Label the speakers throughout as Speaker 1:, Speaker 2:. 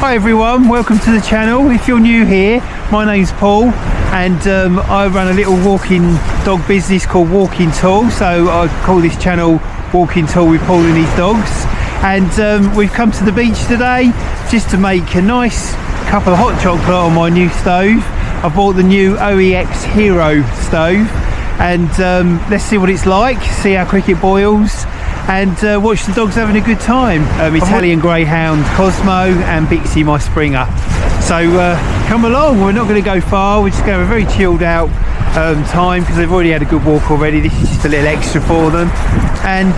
Speaker 1: Hi everyone, welcome to the channel. If you're new here, my name's Paul and I run a little walking dog business called Walking Tall, so I call this channel Walking Tall with Paul and his dogs. And we've come to the beach today just to make a nice cup of hot chocolate on my new stove. I bought the new OEX Heiro stove and let's see what it's like, see how quick it boils, and watch the dogs having a good time. Italian Greyhound Cosmo and Bixie, my Springer. So come along, we're not going to go far, we're just going to have a very chilled out time because they've already had a good walk already. This is just a little extra for them. And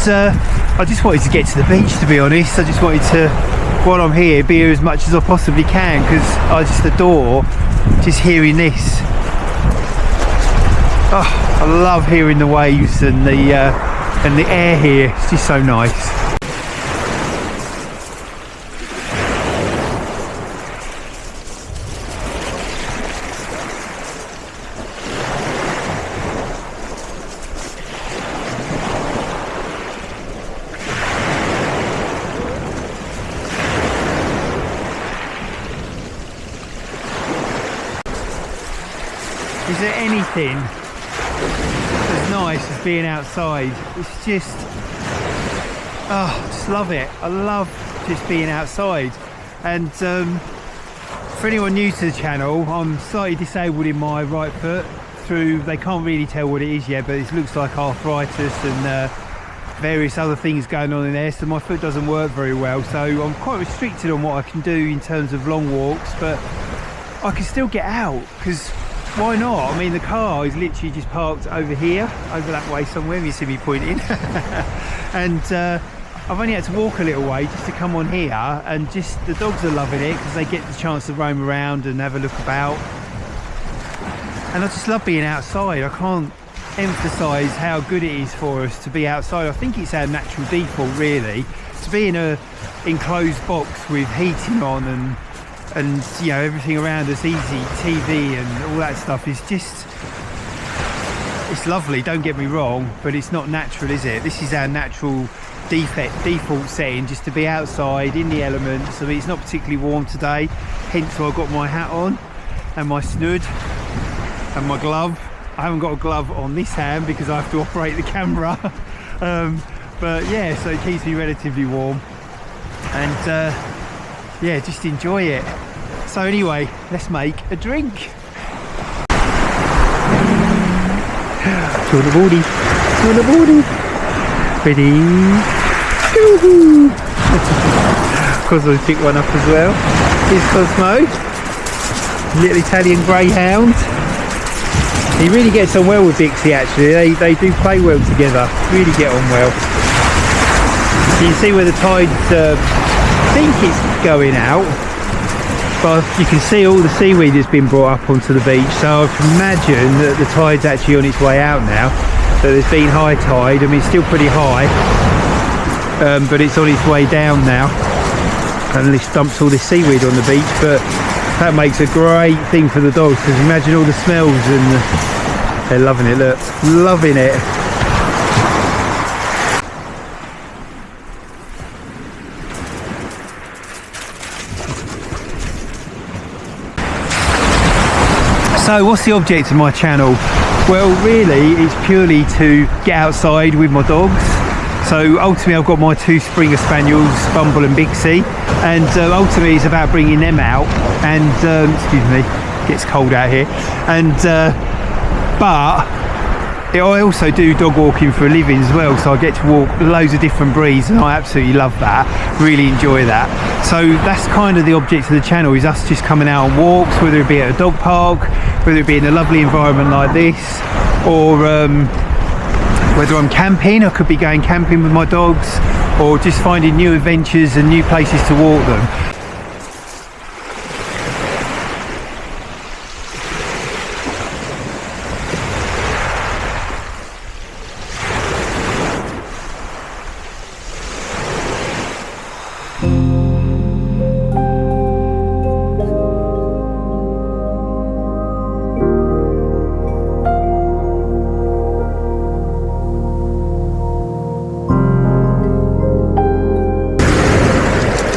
Speaker 1: I just wanted to get to the beach, to be honest. I just wanted to, while I'm here, be here as much as I possibly can because I just adore just hearing this. Oh, I love hearing the waves and the air here. It's just so nice. Is there anything as nice as being outside? It's just, oh, I just love it. I love just being outside. And for anyone new to the channel, I'm slightly disabled in my right foot through, they can't really tell what it is yet, but it looks like arthritis and various other things going on in there, so my foot doesn't work very well, so I'm quite restricted on what I can do in terms of long walks, but I can still get out because why not? I mean, the car is literally just parked over here, over that way somewhere, you see me pointing. And I've only had to walk a little way just to come on here, and just the dogs are loving it because they get the chance to roam around and have a look about. And I just love being outside. I can't emphasize how good it is for us to be outside. I think it's our natural default, really, to be in a enclosed box with heating on and you know, everything around us, easy TV and all that stuff is just, it's lovely, don't get me wrong, but it's not natural, is it? This is our natural default setting, just to be outside in the elements. I mean, it's not particularly warm today, hence why I've got my hat on and my snood and my glove. I haven't got a glove on this hand because I have to operate the camera. But yeah, so it keeps me relatively warm and yeah, just enjoy it. So anyway, let's make a drink. To the booty, to the booty. Ready? Woohoo! Cosmo's picked one up as well. Here's Cosmo, little Italian Greyhound. He really gets on well with Bixie actually. They do play well together, really get on well. So you can see where the tide's, I think it's going out, but you can see all the seaweed that's been brought up onto the beach, so I can imagine that the tide's actually on its way out now. So there's been high tide, I mean it's still pretty high, but it's on its way down now, and this dumps all this seaweed on the beach. But that makes a great thing for the dogs, because imagine all the smells, and they're loving it, look, loving it. So what's the object of my channel? Well, really it's purely to get outside with my dogs. So ultimately I've got my two Springer Spaniels, Bumble and Bixie, and ultimately it's about bringing them out and excuse me, it gets cold out here, and but I also do dog walking for a living as well, so I get to walk loads of different breeds and I absolutely love that, really enjoy that. So that's kind of the object of the channel, is us just coming out on walks, whether it be at a dog park, whether it be in a lovely environment like this, or whether I'm camping, I could be going camping with my dogs, or just finding new adventures and new places to walk them.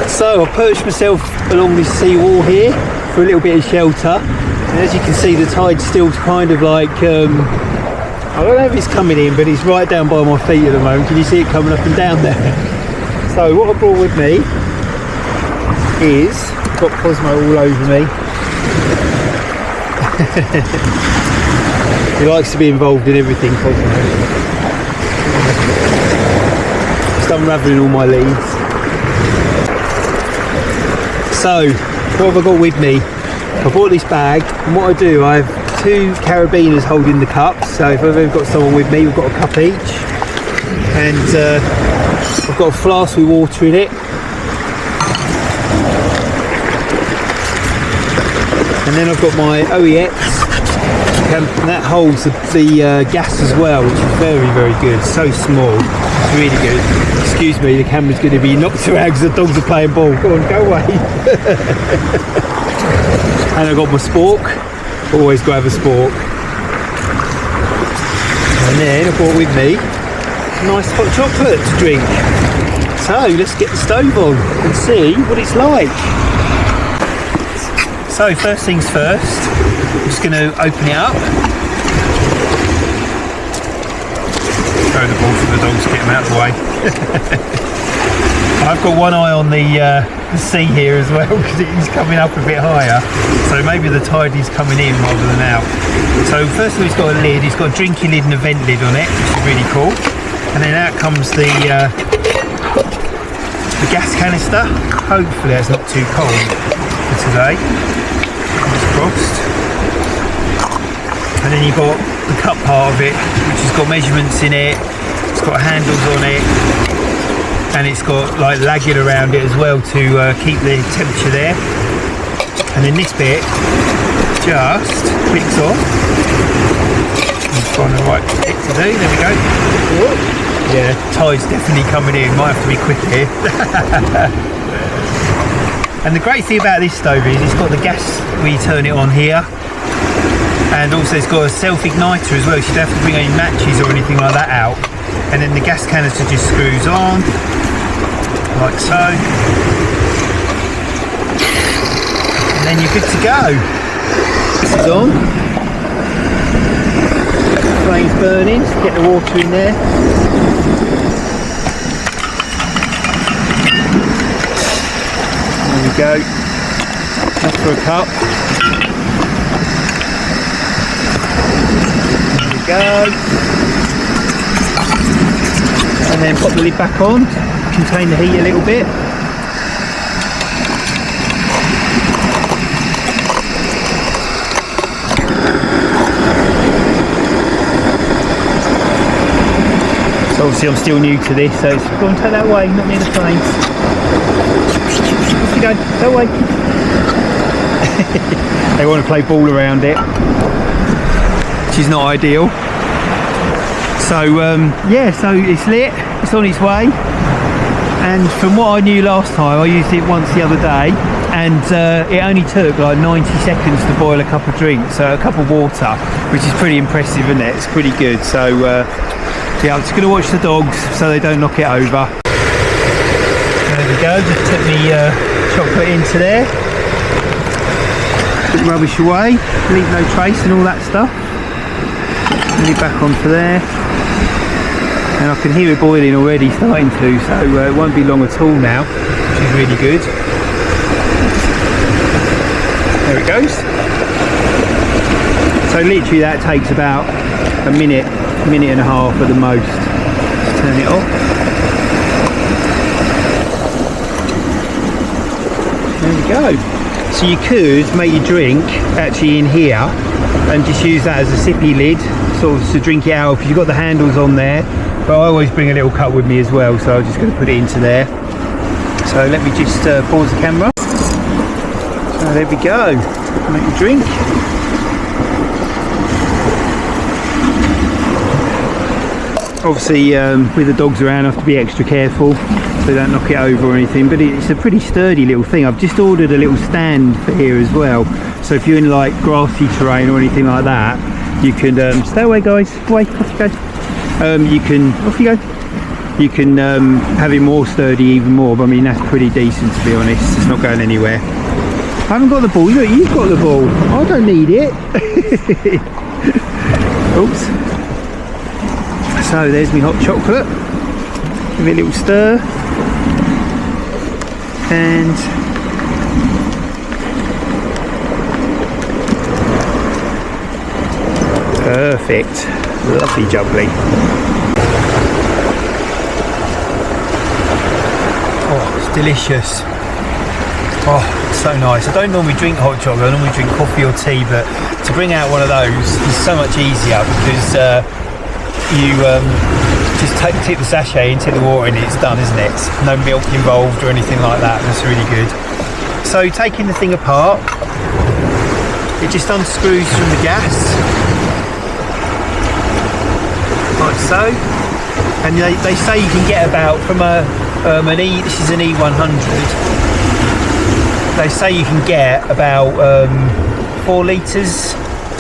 Speaker 1: So I perched myself along this seawall here for a little bit of shelter, and as you can see the tide's still kind of like I don't know if it's coming in, but it's right down by my feet at the moment. Can you see it coming up and down there? So what I brought with me is, I've got Cosmo all over me. He likes to be involved in everything, Cosmo. Just unravelling all my leads. So, what have I got with me? I bought this bag, and what I do, I have 2 carabiners holding the cups, so if I've ever got someone with me, we've got a cup each, and I've got a flask with water in it, and then I've got my OEX, and that holds the gas as well, which is very, very good. So small, it's really good. Excuse me, the camera's going to be knocked around because the dogs are playing ball. Go on, go away. And I've got my spork. Always got to have a spork. And then I brought with me nice hot chocolate to drink. So let's get the stove on and see what it's like. So first things first, I'm just going to open it up. Throw the ball for the dogs to get them out of the way. I've got one eye on the sea here as well because it's coming up a bit higher, so maybe the tide is coming in rather than out. So first of all, it's got a lid, it's got a drinking lid and a vent lid on it, which is really cool. And then out comes the gas canister. Hopefully that's not too cold for today. Fingers crossed. And then you've got the cup part of it, which has got measurements in it, it's got handles on it, and it's got like lagging around it as well to keep the temperature there. And then this bit just clicks off. I'm find the right bit to do. There we go. Yeah, tide's definitely coming in. Might have to be quick here. And the great thing about this stove is it's got the gas where you turn it on here, and also it's got a self-igniter as well, so you don't have to bring any matches or anything like that out. And then the gas canister just screws on like so, and then you're good to go. This is on, flames burning, so get the water in there. There we go, enough for a cup. There we go. And then pop the lid back on, contain the heat a little bit. So obviously I'm still new to this, so it's, go and take that away, not near the flame. Off you go, that way. They want to play ball around it, which is not ideal. So yeah, so it's lit, it's on its way, and from what I knew last time, I used it once the other day, and it only took like 90 seconds to boil a cup of drink, so a cup of water, which is pretty impressive, isn't it? It's pretty good. So yeah, I'm just going to watch the dogs so they don't knock it over. There we go, just took the chocolate into there, put the rubbish away, leave no trace and all that stuff. Leave back onto there. And I can hear it boiling already, starting to, so it won't be long at all now, which is really good. There it goes. So literally that takes about a minute and a half at the most. Just turn it off. There we go. So you could make your drink actually in here and just use that as a sippy lid, sort of to drink it out, because you've got the handles on there. But I always bring a little cup with me as well, so I'm just going to put it into there. So let me just pause the camera. So there we go, make a drink. Obviously with the dogs around I have to be extra careful so they don't knock it over or anything, but it's a pretty sturdy little thing. I've just ordered a little stand for here as well, so if you're in like grassy terrain or anything like that, you can stay away guys, away, off you go. You can, off you go, you can have it more sturdy even more, but I mean that's pretty decent, to be honest. It's not going anywhere. I haven't got the ball. Look, you've got the ball. I don't need it. Oops. So there's my hot chocolate. Give it a little stir. And perfect. Lovely jubbly. Oh, it's delicious. Oh, it's so nice. I don't normally drink hot chocolate, I normally drink coffee or tea, but to bring out one of those is so much easier because you just tip the sachet into the water and it's done, isn't it? No milk involved or anything like that. That's really good. So taking the thing apart, it just unscrews from the gas, like so. And they say you can get about from this is an E100. They say you can get about 4 litres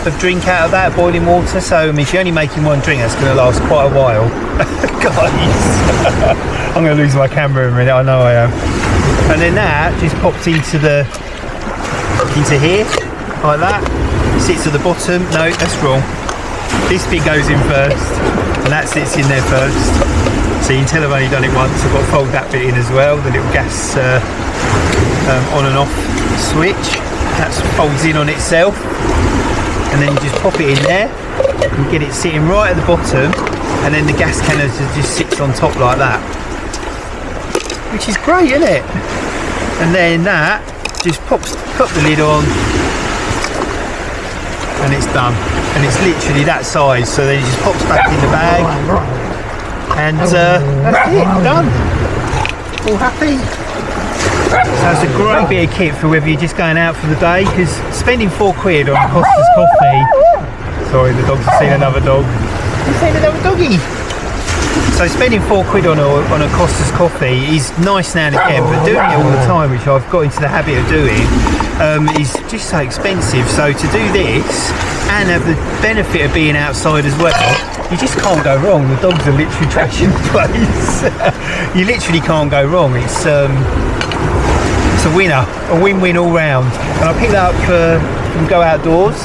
Speaker 1: of drink out of that, boiling water. So I mean, if you're only making one drink, that's going to last quite a while. Guys, I'm going to lose my camera in a minute. I know I am. And then that just pops into here like that. Sits at the bottom. No, that's wrong. This bit goes in first, and that sits in there first. So you can tell I've only done it once. I've got to fold that bit in as well. The little gas on and off switch. That folds in on itself. And then you just pop it in there and get it sitting right at the bottom, and then the gas canister just sits on top like that, which is great, isn't it? And then that just pop the lid on and it's done, and it's literally that size. So then it just pops back in the bag and that's it, done. All happy. So it's a great bit of kit for whether you're just going out for the day, because spending £4 on Costa's coffee. Sorry, the dogs have seen another dog. You've seen another doggy. So spending £4 on a Costa's coffee is nice now and again, but doing it all the time, which I've got into the habit of doing, is just so expensive. So to do this and have the benefit of being outside as well, you just can't go wrong. The dogs are literally trashing the place. You literally can't go wrong. It's a winner, a win-win all round. And I picked that up from Go Outdoors.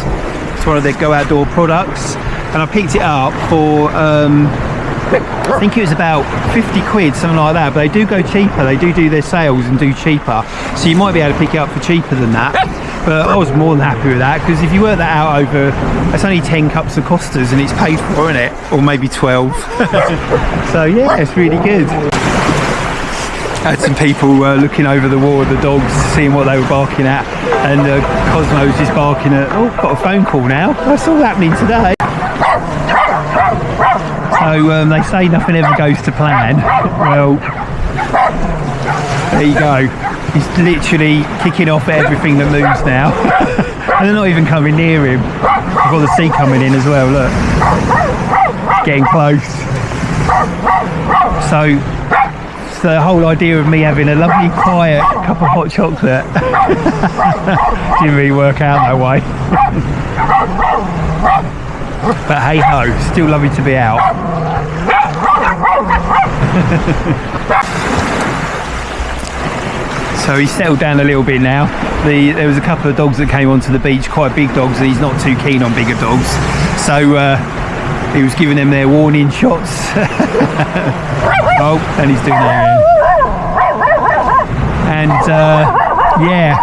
Speaker 1: It's one of their Go Outdoor products, and I picked it up for I think it was about 50 quid, something like that. But they do go cheaper. They do their sales and do cheaper, so you might be able to pick it up for cheaper than that. But I was more than happy with that, because if you work that out over, it's only 10 cups of Costas and it's paid for, isn't it? Or maybe 12. So yeah, it's really good. Had some people looking over the wall at the dogs, seeing what they were barking at, and Cosmo was just barking at, oh, got a phone call now. That's all happening today. So they say nothing ever goes to plan. Well, there you go. He's literally kicking off at everything that moves now. And they're not even coming near him. I've got the sea coming in as well, look. Getting close. So the whole idea of me having a lovely quiet cup of hot chocolate didn't really work out that way. But hey ho, still lovely to be out. So he's settled down a little bit now. There was a couple of dogs that came onto the beach, quite big dogs, and he's not too keen on bigger dogs. So he was giving them their warning shots. Oh, and he's doing that again. And yeah,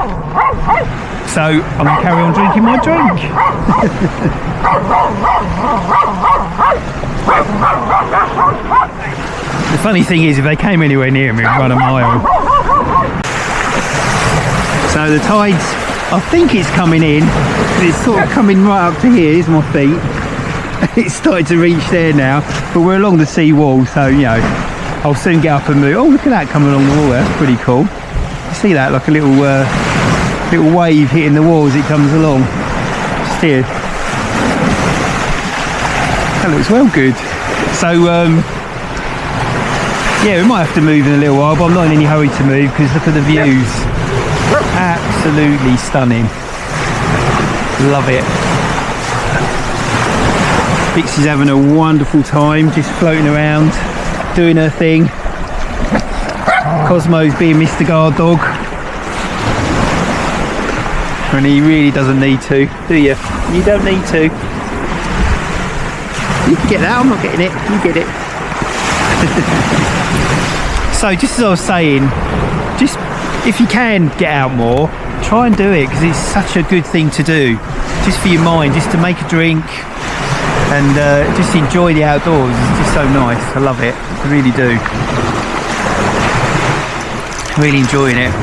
Speaker 1: so I'm going to carry on drinking my drink. The funny thing is, if they came anywhere near me, I'd run a mile. So the tide's, I think it's coming in, but it's sort of coming right up to here. Here's my feet. It's started to reach there now, but we're along the sea wall, so you know, I'll soon get up and move. Oh, look at that coming along the wall there. That's pretty cool. You see that, like a little wave hitting the wall as it comes along. Just here. That looks well good. So yeah, we might have to move in a little while, but I'm not in any hurry to move, because look at the views. Absolutely stunning. Love it. Bixie's having a wonderful time, just floating around. doing her thing. Cosmo's being Mr. Guard Dog. And he really doesn't need to, do you? You don't need to. You can get that, I'm not getting it. You get it. So just as I was saying, just if you can get out more, try and do it, because it's such a good thing to do. Just for your mind, just to make a drink and just enjoy the outdoors. It's just so nice. I love it. I really do. Really enjoying it.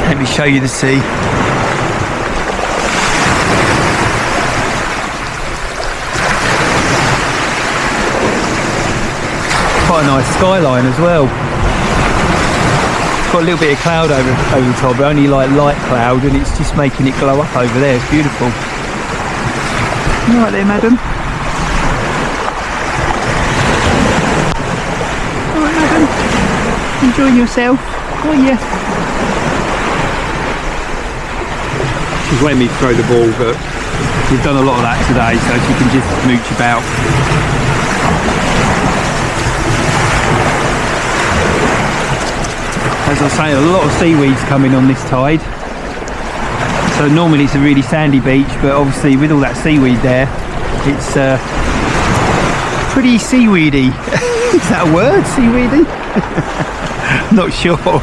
Speaker 1: Let me show you the sea. Quite a nice skyline as well. Got a little bit of cloud over the top, but only like light cloud, and it's just making it glow up over there. It's beautiful. You right there, madam? Alright, madam. Enjoying yourself? Oh yeah. She's letting me throw the ball, but we've done a lot of that today, so she can just mooch about. As I say, a lot of seaweed's coming on this tide. So normally it's a really sandy beach, but obviously with all that seaweed there, it's pretty seaweedy. Is that a word, seaweedy? Not sure.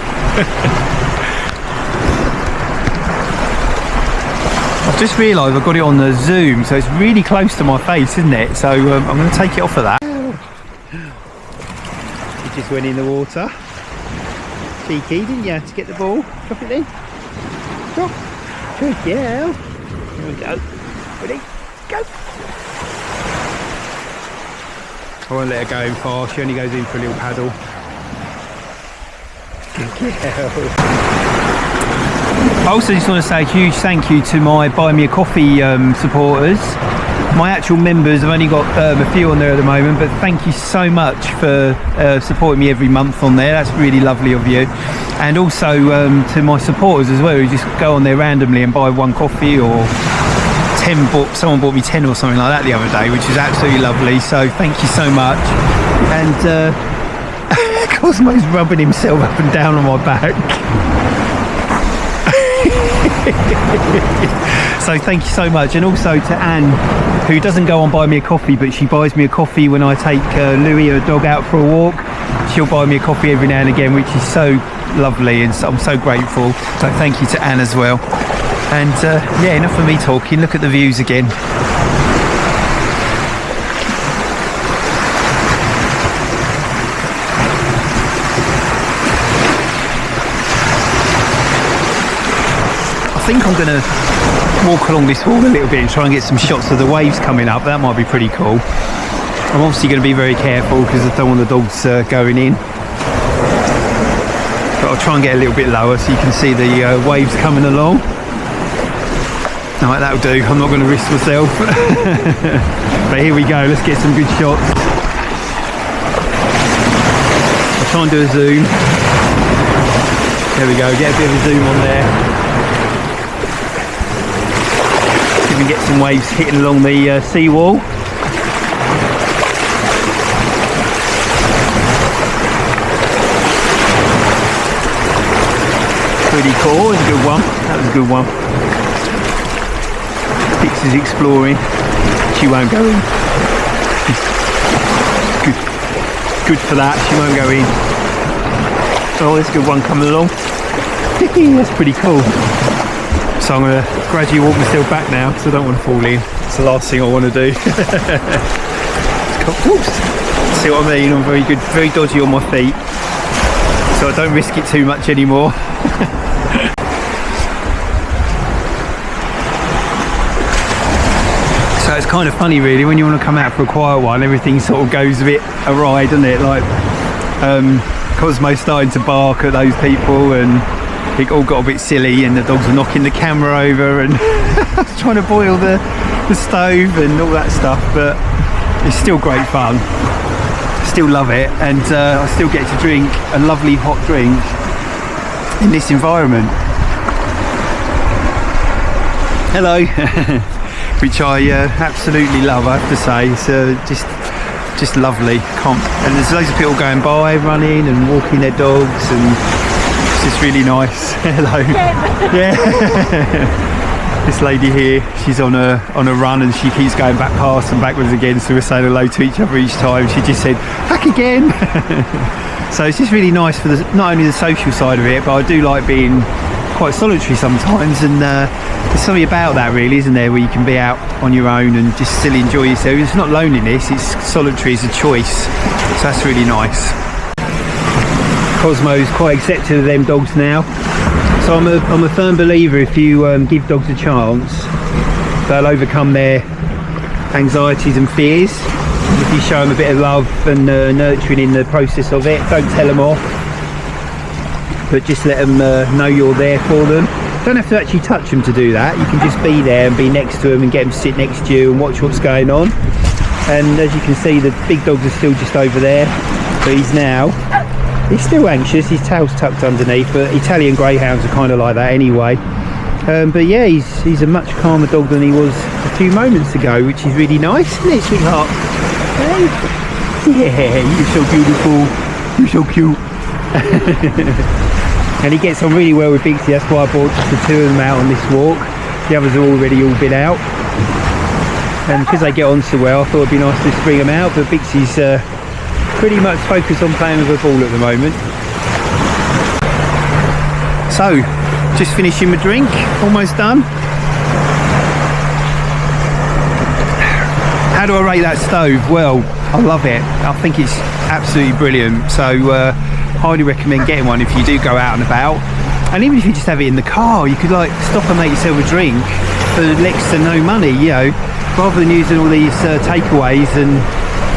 Speaker 1: I've just realised I've got it on the zoom, so it's really close to my face, isn't it? So I'm going to take it off of that. It just went in the water. Cheeky, didn't you, to get the ball? Drop it then. Drop. Good girl. Here we go. Ready? Go. I won't let her go in far. She only goes in for a little paddle. Good girl. I also just want to say a huge thank you to my Buy Me a Coffee supporters. My actual members, I've only got a few on there at the moment, but thank you so much for supporting me every month on there. That's really lovely of you. And also to my supporters as well, who just go on there randomly and buy one coffee or 10 books. Someone bought me 10 or something like that the other day, which is absolutely lovely. So thank you so much. And Cosmo's rubbing himself up and down on my back. So thank you so much. And also to Anne, who doesn't go on Buy Me a Coffee, but she buys me a coffee when I take Louis, her dog, out for a walk. She'll buy me a coffee every now and again, which is so lovely, and I'm so grateful. So thank you to Anne as well. And yeah, enough of me talking. Look at the views again. I think I'm going to walk along this wall a little bit and try and get some shots of the waves coming up. That might be pretty cool. I'm obviously going to be very careful because I don't want the dogs going in. But I'll try and get a little bit lower so you can see the waves coming along. Alright, that'll do. I'm not going to risk myself. But here we go. Let's get some good shots. I'll try and do a zoom. There we go. Get a bit of a zoom on there. See if we can get some waves hitting along the seawall. Pretty cool. That was a good one. That was a good one. Bixie's exploring. She won't go in. Good for that. She won't go in. Oh, there's a good one coming along. That's pretty cool. So I'm going to gradually walk myself back now because I don't want to fall in. It's the last thing I want to do. See what I mean? I'm very good, very dodgy on my feet, so I don't risk it too much anymore. So it's kind of funny really, when you want to come out for a quiet one, everything sort of goes a bit awry, doesn't it? Like Cosmo starting to bark at those people, and it all got a bit silly, and the dogs were knocking the camera over, and I was trying to boil the stove and all that stuff, but it's still great fun. Still love it, and I still get to drink a lovely hot drink in this environment. Hello. which I absolutely love, I have to say. It's just lovely. And there's loads of people going by, running and walking their dogs, and it's just really nice. Hello. Yeah. This lady here, she's on a run, and she keeps going back past and backwards again, so we're saying hello to each other each time. She just said, back again. So it's just really nice for not only the social side of it, but I do like being quite solitary sometimes, and there's something about that really, isn't there, where you can be out on your own and just still enjoy yourself. It's not loneliness, it's solitary, it's a choice, so that's really nice. Cosmo's quite accepting of them dogs now, so I'm a firm believer if you give dogs a chance, they'll overcome their anxieties and fears if you show them a bit of love and nurturing in the process of it. Don't tell them off, but just let them know you're there for them. Don't have to actually touch them to do that. You can just be there and be next to them and get them to sit next to you and watch what's going on. And as you can see, the big dogs are still just over there, but he's still anxious. His tail's tucked underneath, but Italian Greyhounds are kind of like that anyway. But yeah, he's a much calmer dog than he was a few moments ago, which is really nice, isn't it, sweetheart? Hey. Yeah, you're so beautiful, you're so cute. And he gets on really well with Bixie. That's why I brought just the two of them out on this walk. The others are already all been out, and because they get on so well, I thought it'd be nice to bring them out. But Bixie's pretty much focused on playing with a ball at the moment. So, just finishing my drink, almost done. How do I rate that stove? Well, I love it. I think it's absolutely brilliant. So highly recommend getting one if you do go out and about. And even if you just have it in the car, you could like stop and make yourself a drink for next to no money, you know, rather than using all these takeaways. And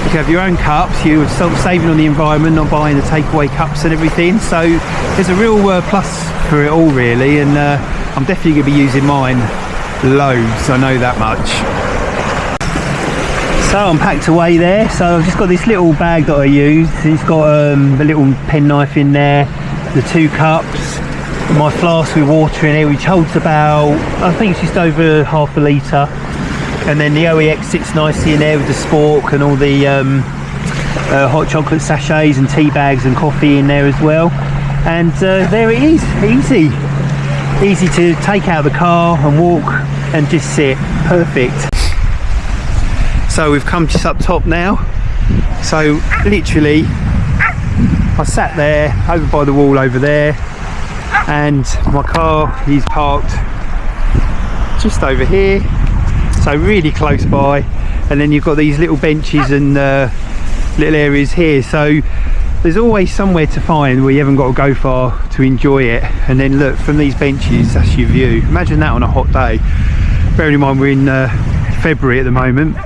Speaker 1: you can have your own cups, you're saving on the environment, not buying the takeaway cups and everything. So there's a real plus for it all really, and I'm definitely going to be using mine loads, I know that much. So I'm packed away there, so I've just got this little bag that I use. It's got a little penknife in there, the 2 cups, my flask with water in it, which holds about, I think it's just over half a litre, and then the OEX sits nicely in there with the spork and all the hot chocolate sachets and tea bags and coffee in there as well. And there it is, easy to take out the car and walk and just sit, perfect. So we've come just up top now, so literally I sat there over by the wall over there, and my car is parked just over here, so really close by. And then you've got these little benches and little areas here, so there's always somewhere to find where you haven't got to go far to enjoy it. And then look, from these benches, that's your view. Imagine that on a hot day, bearing in mind we're in February at the moment.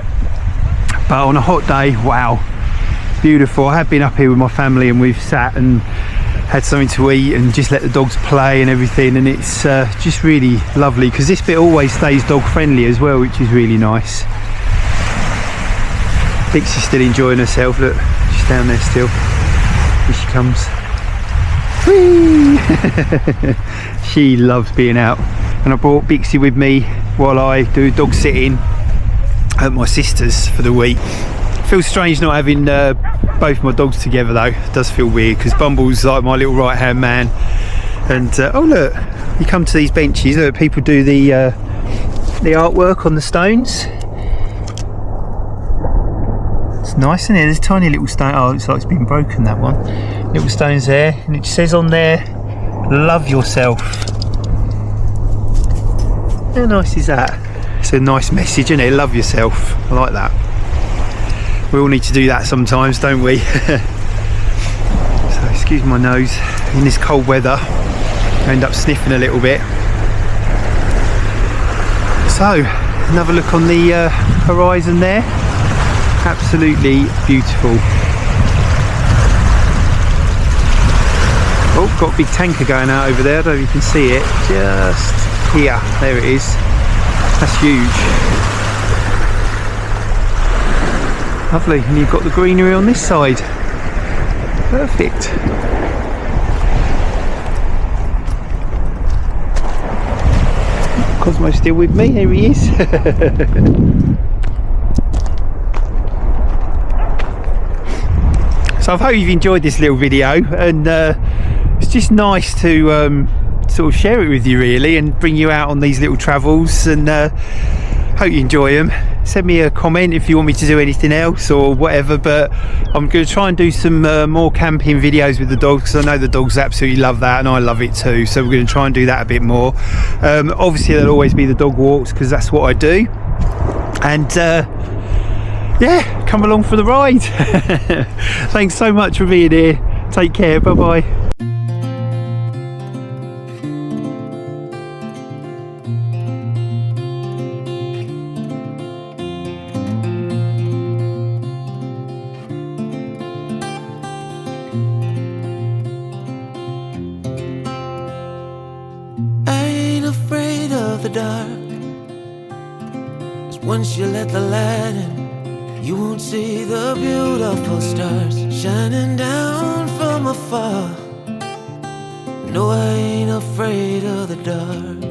Speaker 1: But on a hot day, wow, beautiful. I have been up here with my family and we've sat and had something to eat and just let the dogs play and everything, and it's just really lovely because this bit always stays dog friendly as well, which is really nice. Bixie's still enjoying herself, look, she's down there still. Here she comes. Whee! She loves being out. And I brought Bixie with me while I do dog sitting at my sister's for the week. Feels strange not having both my dogs together though. It does feel weird because Bumble's like my little right hand man. And oh look, you come to these benches, look, people do the artwork on the stones. It's nice, isn't it? There's a tiny little stone. Oh, it looks like it's been broken, that one. Little stones there, and it says on there, love yourself. How nice is that? It's a nice message, isn't it? Love yourself. I like that. We all need to do that sometimes, don't we? So excuse my nose. In this cold weather, I end up sniffing a little bit. So another look on the horizon there. Absolutely beautiful. Oh, got a big tanker going out over there. I don't know if you can see it. Just here. There it is. That's huge. Lovely, and you've got the greenery on this side. Perfect. Cosmo's still with me, here he is. So I hope you've enjoyed this little video, and it's just nice to sort of share it with you really, and bring you out on these little travels, and hope you enjoy them. Send me a comment if you want me to do anything else or whatever, but I'm going to try and do some more camping videos with the dogs, because I know the dogs absolutely love that and I love it too, so we're going to try and do that a bit more. Obviously there'll always be the dog walks, because that's what I do, and yeah, come along for the ride. Thanks so much for being here. Take care, bye bye.
Speaker 2: Afraid of the dark, 'cause once you let the light in, you won't see the beautiful stars shining down from afar. No, I ain't afraid of the dark.